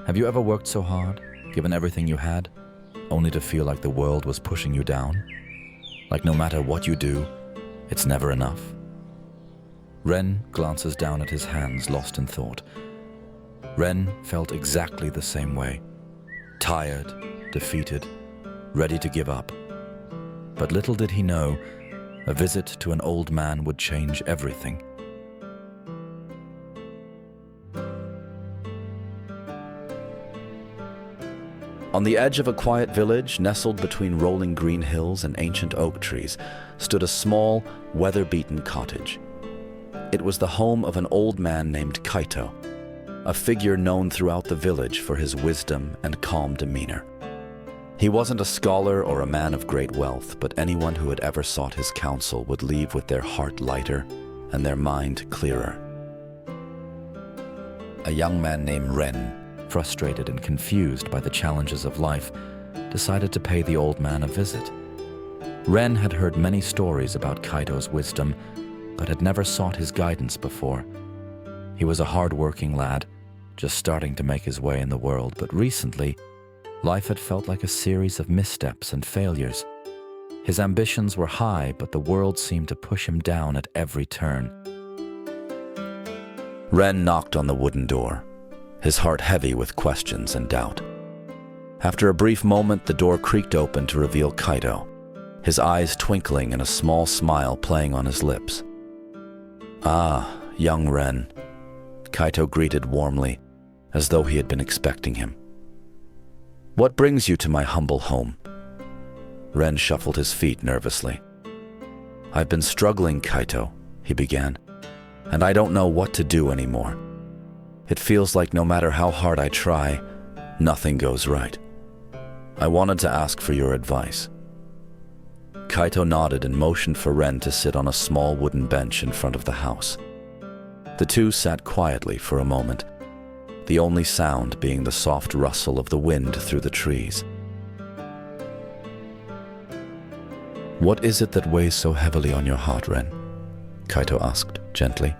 Have you ever worked so hard, given everything you had, only to feel like the world was pushing you down? Like no matter what you do, it's never enough? Ren glances down at his hands, lost in thought. Ren felt exactly the same way. Tired, defeated, ready to give up. But little did he know, a visit to an old man would change everything. On the edge of a quiet village, nestled between rolling green hills and ancient oak trees, stood a small, weather-beaten cottage. It was the home of an old man named Kaito, a figure known throughout the village for his wisdom and calm demeanor. He wasn't a scholar or a man of great wealth, but anyone who had ever sought his counsel would leave with their heart lighter and their mind clearer. A young man named Ren, frustrated and confused by the challenges of life, decided to pay the old man a visit. Ren had heard many stories about Kaito's wisdom, but had never sought his guidance before. He was a hard-working lad, just starting to make his way in the world, but recently, life had felt like a series of missteps and failures. His ambitions were high, but the world seemed to push him down at every turn. Ren knocked on the wooden door, his heart heavy with questions and doubt. After a brief moment, the door creaked open to reveal Kaito, his eyes twinkling and a small smile playing on his lips. "Ah, young Ren," Kaito greeted warmly, as though he had been expecting him. "What brings you to my humble home?" Ren shuffled his feet nervously. "I've been struggling, Kaito," he began, "and I don't know what to do anymore. It feels like no matter how hard I try, nothing goes right. I wanted to ask for your advice." Kaito nodded and motioned for Ren to sit on a small wooden bench in front of the house. The two sat quietly for a moment, the only sound being the soft rustle of the wind through the trees. "What is it that weighs so heavily on your heart, Ren?" Kaito asked gently.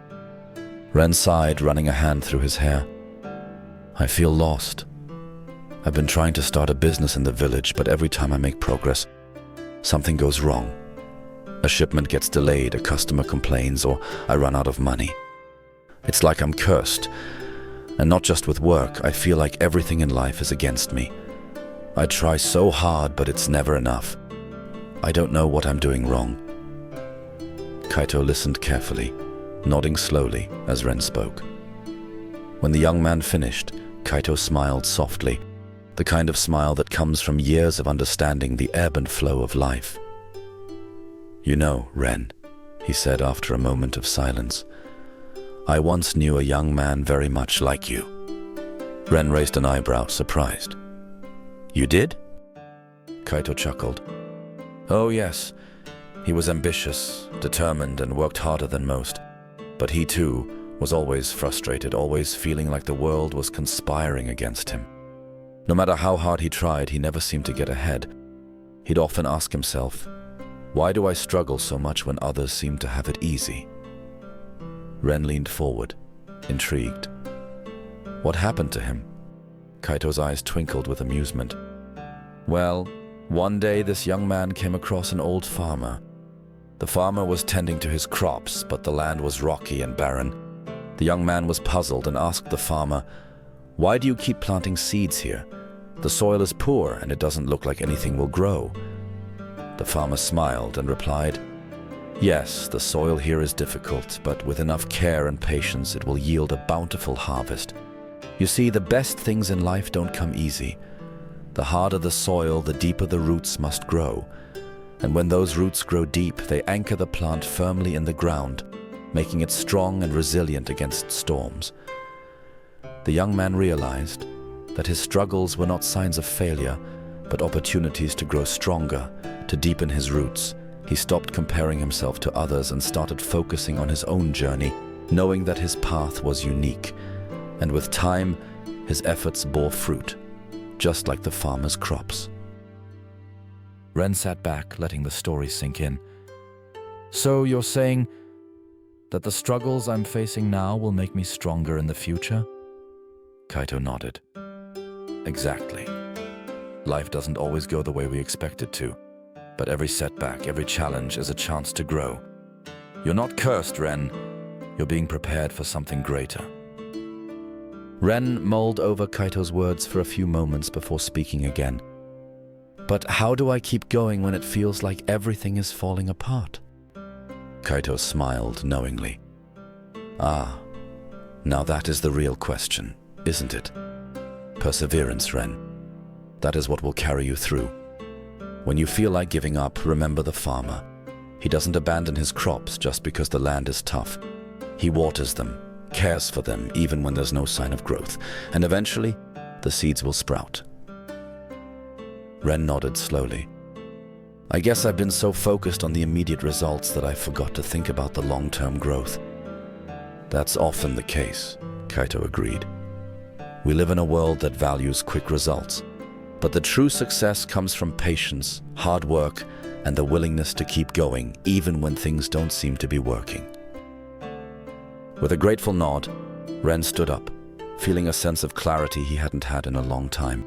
Ren sighed, running a hand through his hair. "I feel lost. I've been trying to start a business in the village, but every time I make progress, something goes wrong. A shipment gets delayed, a customer complains, or I run out of money. It's like I'm cursed. And not just with work, I feel like everything in life is against me. I try so hard, but it's never enough. I don't know what I'm doing wrong." Kaito listened carefully, nodding slowly as Ren spoke. When the young man finished, Kaito smiled softly, the kind of smile that comes from years of understanding the ebb and flow of life. "You know, Ren," he said after a moment of silence, "I once knew a young man very much like you." Ren raised an eyebrow, surprised. "You did?" Kaito chuckled. "Oh yes, he was ambitious, determined, and worked harder than most. But he too was always frustrated, always feeling like the world was conspiring against him. No matter how hard he tried, he never seemed to get ahead. He'd often ask himself, why do I struggle so much when others seem to have it easy?" Ren leaned forward, intrigued. "What happened to him?" Kaito's eyes twinkled with amusement. "Well, one day this young man came across an old farmer. The farmer was tending to his crops, but the land was rocky and barren. The young man was puzzled and asked the farmer, 'Why do you keep planting seeds here? The soil is poor and it doesn't look like anything will grow.' The farmer smiled and replied, 'Yes, the soil here is difficult, but with enough care and patience it will yield a bountiful harvest. You see, the best things in life don't come easy. The harder the soil, the deeper the roots must grow. And when those roots grow deep, they anchor the plant firmly in the ground, making it strong and resilient against storms.' The young man realized that his struggles were not signs of failure, but opportunities to grow stronger, to deepen his roots. He stopped comparing himself to others and started focusing on his own journey, knowing that his path was unique. And with time, his efforts bore fruit, just like the farmer's crops." Ren sat back, letting the story sink in. "So you're saying that the struggles I'm facing now will make me stronger in the future?" Kaito nodded. Exactly. Life doesn't always go the way we expect it to, but every setback, every challenge is a chance to grow. You're not cursed, Ren. You're being prepared for something greater. Ren mulled over Kaito's words for a few moments before speaking again. But how do I keep going when it feels like everything is falling apart? Kaito smiled knowingly. Ah, now that is the real question, isn't it? Perseverance, Ren. That is what will carry you through. When you feel like giving up, remember the farmer. He doesn't abandon his crops just because the land is tough. He waters them, cares for them even when there's no sign of growth, and eventually the seeds will sprout. Ren nodded slowly. I guess I've been so focused on the immediate results that I forgot to think about the long-term growth. That's often the case, Kaito agreed. We live in a world that values quick results, but the true success comes from patience, hard work, and the willingness to keep going even when things don't seem to be working. With a grateful nod, Ren stood up, feeling a sense of clarity he hadn't had in a long time.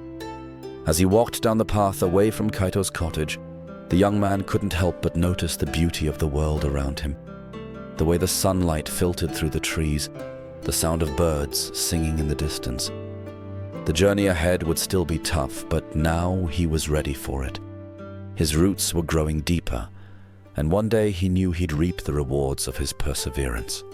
As he walked down the path away from Kaito's cottage, the young man couldn't help but notice the beauty of the world around him. The way the sunlight filtered through the trees, the sound of birds singing in the distance. The journey ahead would still be tough, but now he was ready for it. His roots were growing deeper, and one day he knew he'd reap the rewards of his perseverance.